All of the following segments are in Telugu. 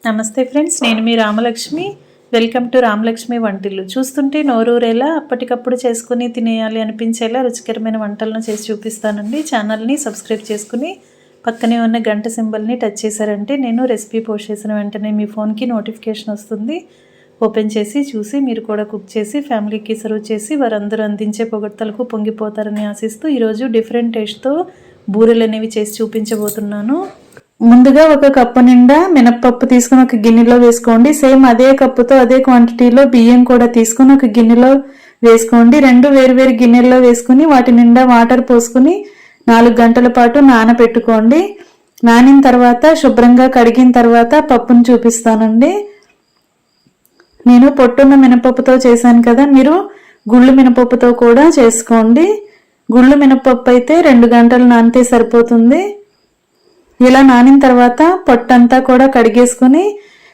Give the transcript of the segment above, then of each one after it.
నమస్తే ఫ్రెండ్స్, నేను మీ రామలక్ష్మి. వెల్కమ్ టు రామలక్ష్మి వంటిల్లు. చూస్తుంటే నోరూరేలా అప్పటికప్పుడు చేసుకుని తినేయాలి అనిపించేలా రుచికరమైన వంటలను చేసి చూపిస్తానండి. ఛానల్ని సబ్స్క్రైబ్ చేసుకుని పక్కనే ఉన్న గంట సింబల్ని టచ్ చేశారంటే నేను రెసిపీ పోస్ట్ చేసిన వెంటనే మీ ఫోన్కి నోటిఫికేషన్ వస్తుంది. ఓపెన్ చేసి చూసి మీరు కూడా కుక్ చేసి ఫ్యామిలీకి సర్వ్ చేసి వారందరూ అందించే పొగడ్తలకు పొంగిపోతారని ఆశిస్తూ ఈరోజు డిఫరెంట్ టేస్ట్తో బూరెలు అనేవి చేసి చూపించబోతున్నాను. ముందుగా ఒక కప్పు నిండా మినప్పప్పు తీసుకుని ఒక గిన్నెలో వేసుకోండి. సేమ్ అదే కప్పుతో అదే క్వాంటిటీలో బియ్యం కూడా తీసుకుని ఒక గిన్నెలో వేసుకోండి. రెండు వేరువేరు గిన్నెల్లో వేసుకుని వాటి నిండా వాటర్ పోసుకుని 4 గంటల పాటు నానబెట్టుకోండి. నానిన తర్వాత శుభ్రంగా కడిగిన తర్వాత పప్పును చూపిస్తానండి. నేను పొట్టున్న మినపప్పుతో చేశాను కదా, మీరు గుళ్ళు మినపప్పుతో కూడా చేసుకోండి. గుళ్ళు మినపప్పు అయితే 2 గంటలు నానితే సరిపోతుంది. ఇలా నానిన తర్వాత పొట్టంతా కూడా కడిగేసుకుని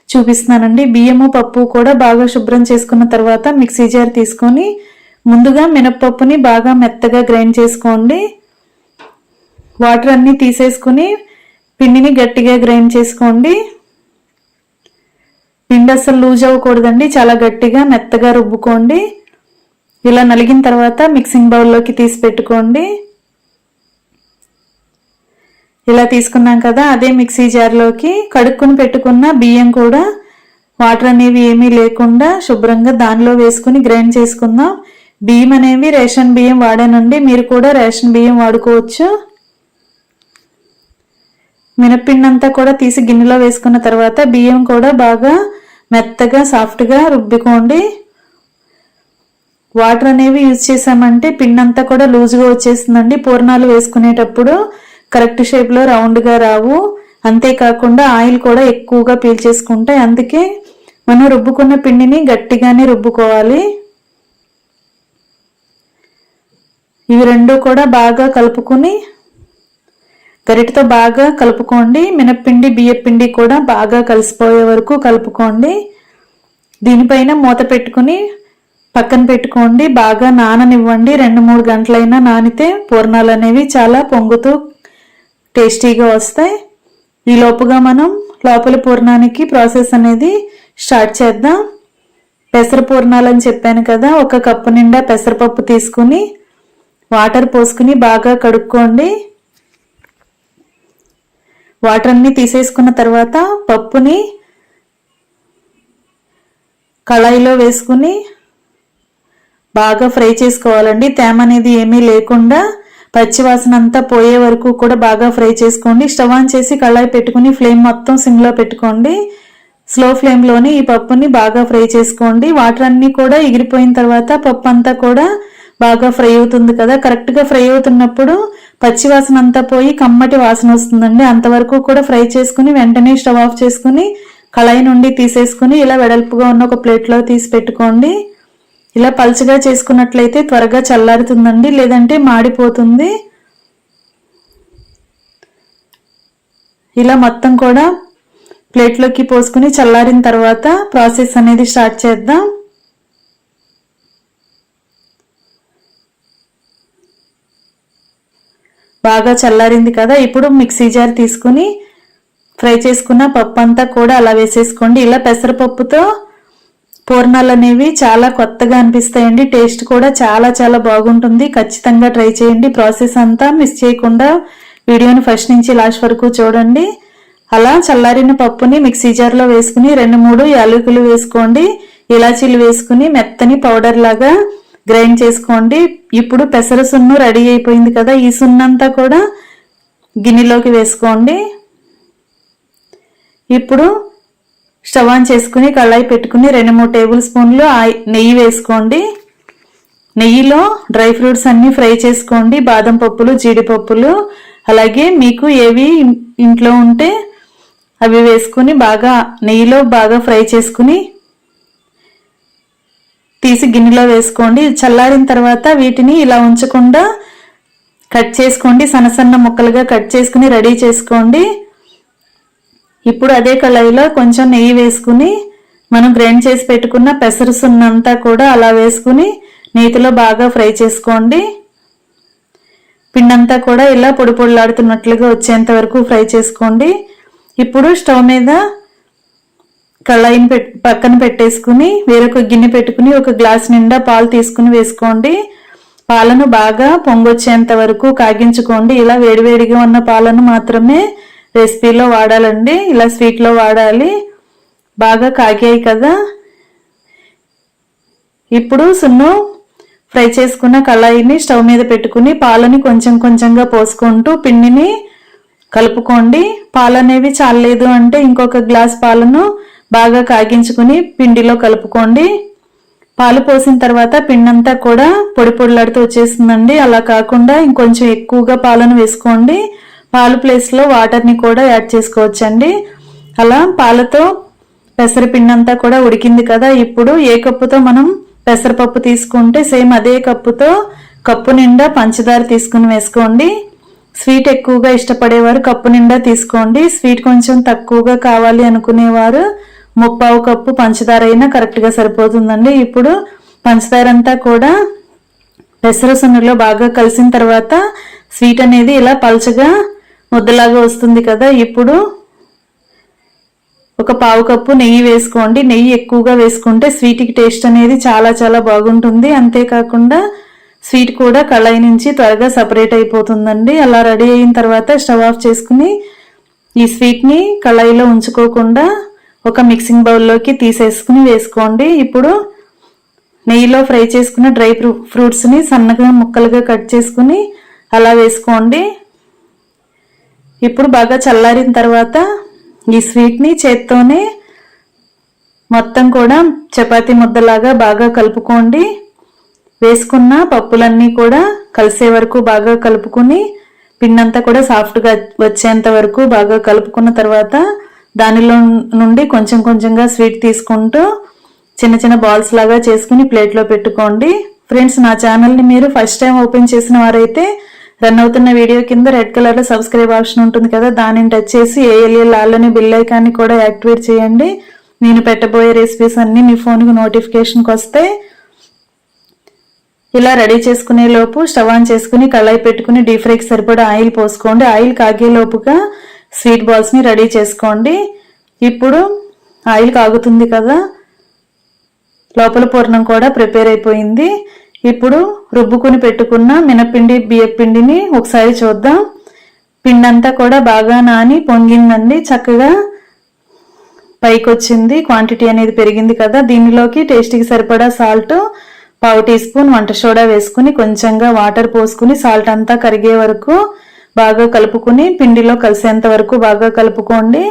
చూపిస్తున్నానండి. బియ్యము పప్పు కూడా బాగా శుభ్రం చేసుకున్న తర్వాత మిక్సీ జార్ తీసుకొని ముందుగా మినప్పప్పుని బాగా మెత్తగా గ్రైండ్ చేసుకోండి. వాటర్ అన్నీ తీసేసుకుని పిండిని గట్టిగా గ్రైండ్ చేసుకోండి. పిండి అసలు లూజ్ అవ్వకూడదండి, చాలా గట్టిగా మెత్తగా రుబ్బుకోండి. ఇలా నలిగిన తర్వాత మిక్సింగ్ బౌల్లోకి తీసి పెట్టుకోండి. ఇలా తీసుకున్నాం కదా, అదే మిక్సీ జార్లోకి కడుక్కుని పెట్టుకున్న బియ్యం కూడా వాటర్ అనేవి ఏమీ లేకుండా శుభ్రంగా దానిలో వేసుకుని గ్రైండ్ చేసుకుందాం. బియ్యం అనేవి రేషన్ బియ్యం వాడానండి, మీరు కూడా రేషన్ బియ్యం వాడుకోవచ్చు. మినప్పిండి అంతా కూడా తీసి గిన్నెలో వేసుకున్న తర్వాత బియ్యం కూడా బాగా మెత్తగా సాఫ్ట్గా రుబ్బుకోండి. వాటర్ అనేవి యూజ్ చేసామంటే పిండి అంతా కూడా లూజ్గా వచ్చేస్తుందండి. పూర్ణాలు వేసుకునేటప్పుడు కరెక్ట్ షేప్లో రౌండ్గా రావు. అంతేకాకుండా ఆయిల్ కూడా ఎక్కువగా పీల్చేసుకుంటాయి. అందుకే మనం రుబ్బుకున్న పిండిని గట్టిగానే రుబ్బుకోవాలి. ఇవి రెండు కూడా బాగా కలుపుకుని గరిటతో బాగా కలుపుకోండి. మినప్పిండి బియ్యపిండి కూడా బాగా కలిసిపోయే వరకు కలుపుకోండి. దీనిపైన మూత పెట్టుకుని పక్కన పెట్టుకోండి. బాగా నాననివ్వండి. 2-3 గంటలైనా నానితే పూర్ణాలు అనేవి చాలా పొంగుతూ టేస్టీగా వస్తాయి. ఈ లోపుగా మనం లోపల పూర్ణానికి ప్రాసెస్ అనేది స్టార్ట్ చేద్దాం. పెసర పూర్ణాలు అని చెప్పాను కదా, ఒక కప్పు నిండా పెసరపప్పు తీసుకుని వాటర్ పోసుకుని బాగా కడుక్కోండి. వాటర్ అన్ని తీసేసుకున్న తర్వాత పప్పుని కళాయిలో వేసుకుని బాగా ఫ్రై చేసుకోవాలండి. తేమ అనేది ఏమీ లేకుండా పచ్చివాసన అంతా పోయే వరకు కూడా బాగా ఫ్రై చేసుకోండి. స్టవ్ ఆన్ చేసి కళాయి పెట్టుకుని ఫ్లేమ్ మొత్తం సిమ్లో పెట్టుకోండి. స్లో ఫ్లేమ్లోని ఈ పప్పుని బాగా ఫ్రై చేసుకోండి. వాటర్ అన్నీ కూడా ఎగిరిపోయిన తర్వాత పప్పు అంతా కూడా బాగా ఫ్రై అవుతుంది కదా, కరెక్ట్గా ఫ్రై అవుతున్నప్పుడు పచ్చివాసన అంతా పోయి కమ్మటి వాసన వస్తుందండి. అంతవరకు కూడా ఫ్రై చేసుకుని వెంటనే స్టవ్ ఆఫ్ చేసుకుని కళాయి నుండి తీసేసుకుని ఇలా వెడల్పుగా ఉన్న ఒక ప్లేట్లో తీసి పెట్టుకోండి. ఇలా పల్చగా చేసుకున్నట్లయితే త్వరగా చల్లారుతుందండి, లేదంటే మాడిపోతుంది. ఇలా మొత్తం కూడా ప్లేట్లోకి పోసుకుని చల్లారిన తర్వాత ప్రాసెస్ అనేది స్టార్ట్ చేద్దాం. బాగా చల్లారింది కదా, ఇప్పుడు మిక్సీ జార్ తీసుకుని ఫ్రై చేసుకున్న పప్పు అంతా కూడా అలా వేసేసుకోండి. ఇలా పెసరపప్పుతో పూర్ణాలు అనేవి చాలా కొత్తగా అనిపిస్తాయండి. టేస్ట్ కూడా చాలా చాలా బాగుంటుంది. ఖచ్చితంగా ట్రై చేయండి. ప్రాసెస్ అంతా మిస్ చేయకుండా వీడియోని ఫస్ట్ నుంచి లాస్ట్ వరకు చూడండి. అలా చల్లారిన పప్పుని మిక్సీ జార్లో వేసుకుని 2-3 యాలకులు వేసుకోండి. ఇలాచీలు వేసుకుని మెత్తని పౌడర్ లాగా గ్రైండ్ చేసుకోండి. ఇప్పుడు పెసర సున్ను రెడీ అయిపోయింది కదా, ఈ సున్నంతా కూడా గిన్నెలోకి వేసుకోండి. ఇప్పుడు స్టవ్ ఆన్ చేసుకుని కళాయి పెట్టుకుని 2-3 టేబుల్ స్పూన్లు నెయ్యి వేసుకోండి. నెయ్యిలో డ్రై ఫ్రూట్స్ అన్ని ఫ్రై చేసుకోండి. బాదం పప్పులు, జీడిపప్పులు, అలాగే మీకు ఏవి ఇంట్లో ఉంటే అవి వేసుకుని బాగా నెయ్యిలో బాగా ఫ్రై చేసుకుని తీసి గిన్నెలో వేసుకోండి. చల్లారిన తర్వాత వీటిని ఇలా ఉంచకుండా కట్ చేసుకోండి. సన్న ముక్కలుగా కట్ చేసుకుని రెడీ చేసుకోండి. ఇప్పుడు అదే కళాయిలో కొంచెం నెయ్యి వేసుకుని మనం గ్రైండ్ చేసి పెట్టుకున్న పెసర సున్నంతా కూడా అలా వేసుకుని నేతిలో బాగా ఫ్రై చేసుకోండి. పిండంతా కూడా ఇలా పొడి పొడిలాడుతున్నట్లుగా వచ్చేంత వరకు ఫ్రై చేసుకోండి. ఇప్పుడు స్టవ్ మీద కళాయిని పక్కన పెట్టేసుకుని వేరొక గిన్నె పెట్టుకుని ఒక గ్లాస్ నిండా పాలు తీసుకుని వేసుకోండి. పాలను బాగా పొంగొచ్చేంత వరకు కాగించుకోండి. ఇలా వేడివేడిగా ఉన్న పాలను మాత్రమే రెసిపీలో వాడాలండి, ఇలా స్వీట్లో వాడాలి. బాగా కాగాయి కదా. ఇప్పుడు సున్ను ఫ్రై చేసుకున్న కళాయిని స్టవ్ మీద పెట్టుకుని పాలని కొంచెం కొంచెంగా పోసుకుంటూ పిండిని కలుపుకోండి. పాలు అనేవి చాలలేదు అంటే ఇంకొక గ్లాస్ పాలను బాగా కాగించుకుని పిండిలో కలుపుకోండి. పాలు పోసిన తర్వాత పిండి అంతా కూడా పొడి పొడిలాడుతూ వచ్చేస్తుందండి. అలా కాకుండా ఇంకొంచెం ఎక్కువగా పాలను వేసుకోండి. పాలు ప్లేస్లో వాటర్ని కూడా యాడ్ చేసుకోవచ్చండి. అలా పాలతో పెసరపిండి అంతా కూడా ఉడికింది కదా. ఇప్పుడు ఏ కప్పుతో మనం పెసరపప్పు తీసుకుంటే సేమ్ అదే కప్పుతో కప్పు నిండా పంచదార తీసుకుని వేసుకోండి. స్వీట్ ఎక్కువగా ఇష్టపడేవారు కప్పు నిండా తీసుకోండి. స్వీట్ కొంచెం తక్కువగా కావాలి అనుకునేవారు 3/4 కప్పు పంచదార అయినా కరెక్ట్గా సరిపోతుందండి. ఇప్పుడు పంచదార అంతా కూడా పెసర సున్నులో బాగా కలిసిన తర్వాత స్వీట్ అనేది ఇలా పల్చగా ముద్దలాగా వస్తుంది కదా. ఇప్పుడు ఒక 1/4 కప్పు నెయ్యి వేసుకోండి. నెయ్యి ఎక్కువగా వేసుకుంటే స్వీట్కి టేస్ట్ అనేది చాలా చాలా బాగుంటుంది. అంతేకాకుండా స్వీట్ కూడా కళాయి నుంచి త్వరగా సపరేట్ అయిపోతుందండి. అలా రెడీ అయిన తర్వాత స్టవ్ ఆఫ్ చేసుకుని ఈ స్వీట్ని కళాయిలో ఉంచుకోకుండా ఒక మిక్సింగ్ బౌల్లోకి తీసేసుకుని వేసుకోండి. ఇప్పుడు నెయ్యిలో ఫ్రై చేసుకున్న డ్రై ఫ్రూట్స్ని సన్నగా ముక్కలుగా కట్ చేసుకుని అలా వేసుకోండి. ఇప్పుడు బాగా చల్లారిన తర్వాత ఈ స్వీట్ని చేత్తోనే మొత్తం కూడా చపాతీ ముద్దలాగా బాగా కలుపుకోండి. వేసుకున్న పప్పులన్నీ కూడా కలిసే వరకు బాగా కలుపుకుని పిండంతా కూడా సాఫ్ట్గా వచ్చేంత వరకు బాగా కలుపుకున్న తర్వాత దానిలో నుండి కొంచెం కొంచెంగా స్వీట్ తీసుకుంటూ చిన్న చిన్న బాల్స్ లాగా చేసుకుని ప్లేట్లో పెట్టుకోండి. ఫ్రెండ్స్, నా ఛానల్ని మీరు ఫస్ట్ టైం ఓపెన్ చేసిన వారైతే రన్ అవుతున్న వీడియో కింద రెడ్ కలర్లో సబ్స్క్రైబ్ ఆప్షన్ ఉంటుంది కదా, దానిని టచ్ చేసి ఏఎల్ఎల్ ఆల్ని బెల్ ఐకాన్ని కూడా యాక్టివేట్ చేయండి. నేను పెట్టబోయే రెసిపీస్ అన్నీ మీ ఫోన్కి నోటిఫికేషన్కి వస్తాయి. ఇలా రెడీ చేసుకునే లోపు స్టవ్ ఆన్ చేసుకుని కళాయి పెట్టుకుని డీప్ ఫ్రైకి సరిపడా ఆయిల్ పోసుకోండి. ఆయిల్ కాగే లోపుగా స్వీట్ బాల్స్ని రెడీ చేసుకోండి. ఇప్పుడు ఆయిల్ కాగుతుంది కదా, లోపల పూర్ణం కూడా ప్రిపేర్ అయిపోయింది. ఇప్పుడు రుబ్బుకుని పెట్టుకున్న మినపిండి బియ్యపిండిని ఒకసారి చూద్దాం. పిండి అంతా కూడా బాగా నాని పొంగిందండి, చక్కగా పైకి వచ్చింది, క్వాంటిటీ అనేది పెరిగింది కదా. దీనిలోకి టేస్ట్కి సరిపడా సాల్ట్ 1/2 టీ స్పూన్ వంట సోడా వేసుకుని కొంచెంగా వాటర్ పోసుకుని సాల్ట్ అంతా కరిగే వరకు బాగా కలుపుకుని పిండిలో కలిసేంత వరకు బాగా కలుపుకోండి.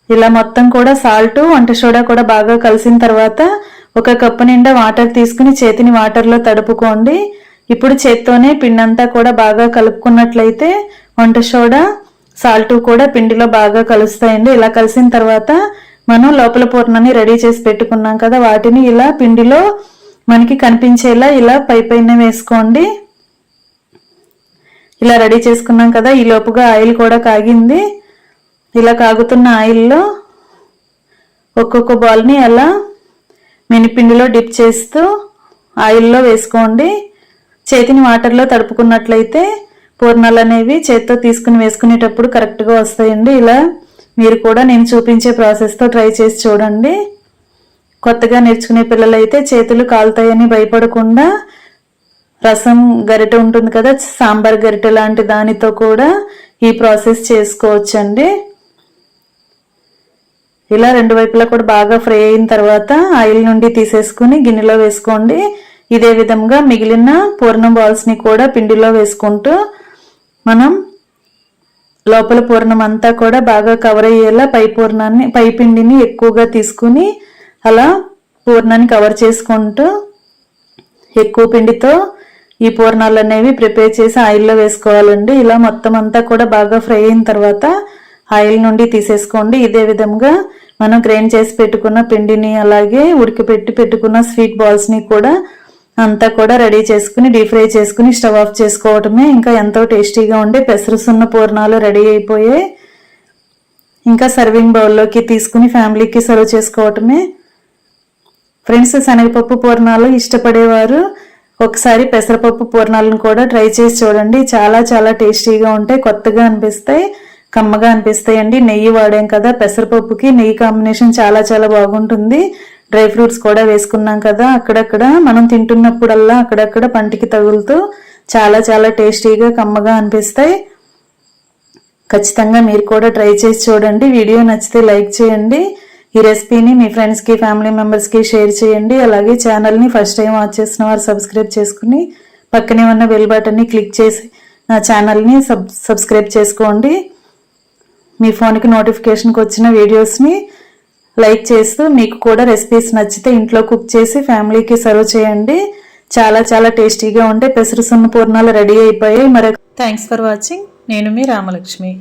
ఇలా మొత్తం కూడా సాల్ట్ వంట సోడా కూడా బాగా కలిసిన తర్వాత ఒక కప్పు నిండా వాటర్ తీసుకుని చేతిని వాటర్లో తడుపుకోండి. ఇప్పుడు చేత్తోనే పిండి అంతా కూడా బాగా కలుపుకున్నట్లయితే వంట సోడా సాల్ట్ కూడా పిండిలో బాగా కలుస్తాయండి. ఇలా కలిసిన తర్వాత మనం లోపల పూర్ణాన్ని రెడీ చేసి పెట్టుకున్నాం కదా, వాటిని ఇలా పిండిలో మనకి కనిపించేలా ఇలా పైన వేసుకోండి. ఇలా రెడీ చేసుకున్నాం కదా. ఈ లోపుగా ఆయిల్ కూడా కాగింది. ఇలా కాగుతున్న ఆయిల్లో ఒక్కొక్క బాల్ని అలా మినిపిండిలో డిప్ చేస్తూ ఆయిల్లో వేసుకోండి. చేతిని వాటర్లో తడుపుకున్నట్లయితే పూర్ణాలు అనేవి చేత్తో తీసుకుని వేసుకునేటప్పుడు కరెక్ట్గా వస్తాయండి. ఇలా మీరు కూడా నేను చూపించే ప్రాసెస్తో ట్రై చేసి చూడండి. కొత్తగా నేర్చుకునే పిల్లలైతే చేతులు కాలుతాయని భయపడకుండా రసం గరిటె ఉంటుంది కదా, సాంబార్ గరిటె లాంటి దానితో కూడా ఈ ప్రాసెస్ చేసుకోవచ్చండి. ఇలా రెండు వైపులా కూడా బాగా ఫ్రై అయిన తర్వాత ఆయిల్ నుండి తీసేసుకుని గిన్నెలో వేసుకోండి. ఇదే విధంగా మిగిలిన పూర్ణం బాల్స్ని కూడా పిండిలో వేసుకుంటూ మనం లోపల పూర్ణం అంతా కూడా బాగా కవర్ అయ్యేలా పై పిండిని ఎక్కువగా తీసుకుని అలా పూర్ణాన్ని కవర్ చేసుకుంటూ ఎక్కువ పిండితో ఈ పూర్ణాలు అనేవి ప్రిపేర్ చేసి ఆయిల్లో వేసుకోవాలండి. ఇలా మొత్తం అంతా కూడా బాగా ఫ్రై అయిన తర్వాత ఆయిల్ నుండి తీసేసుకోండి. ఇదే విధంగా మనం గ్రైండ్ చేసి పెట్టుకున్న పిండిని అలాగే ఉడికిపెట్టి పెట్టుకున్న స్వీట్ బాల్స్ని కూడా అంతా కూడా రెడీ చేసుకుని డీప్ ఫ్రై చేసుకుని స్టవ్ ఆఫ్ చేసుకోవటమే. ఇంకా ఎంతో టేస్టీగా ఉండే పెసరసున్న పూర్ణాలు రెడీ అయిపోయాయి. ఇంకా సర్వింగ్ బౌల్లోకి తీసుకుని ఫ్యామిలీకి సర్వ్ చేసుకోవటమే. ఫ్రెండ్స్, శనగపప్పు పూర్ణాలు ఇష్టపడేవారు ఒకసారి పెసరపప్పు పూర్ణాలను కూడా ట్రై చేసి చూడండి. చాలా చాలా టేస్టీగా ఉంటాయి, కొత్తగా అనిపిస్తాయి. కమ్మగా అనిపిస్తాయండి. నెయ్యి వాడాం కదా, పెసరపప్పుకి నెయ్యి కాంబినేషన్ చాలా చాలా బాగుంటుంది. డ్రై ఫ్రూట్స్ కూడా వేసుకున్నాం కదా, అక్కడక్కడ మనం తింటున్నప్పుడల్లా అక్కడక్కడ పంటికి తగులుతూ చాలా చాలా టేస్టీగా కమ్మగా అనిపిస్తాయి. ఖచ్చితంగా మీరు కూడా ట్రై చేసి చూడండి. వీడియో నచ్చితే లైక్ చేయండి. ఈ రెసిపీని మీ ఫ్రెండ్స్కి, ఫ్యామిలీ మెంబర్స్కి షేర్ చేయండి. అలాగే ఛానల్ని ఫస్ట్ టైం వాచ్ చేసిన వారు సబ్స్క్రైబ్ చేసుకుని పక్కనే ఉన్న బెల్ బటన్ని క్లిక్ చేసి నా ఛానల్ని సబ్స్క్రైబ్ చేసుకోండి. మీ ఫోన్కి నోటిఫికేషన్కి వచ్చిన వీడియోస్ని లైక్ చేస్తూ మీకు కూడా రెసిపీస్ నచ్చితే ఇంట్లో కుక్ చేసి ఫ్యామిలీకి సర్వ్ చేయండి. చాలా చాలా టేస్టీగా ఉండే పెసరు సున్న పూర్ణాలు రెడీ అయిపోయాయి. Thanks for watching. నేను మీ రామలక్ష్మి.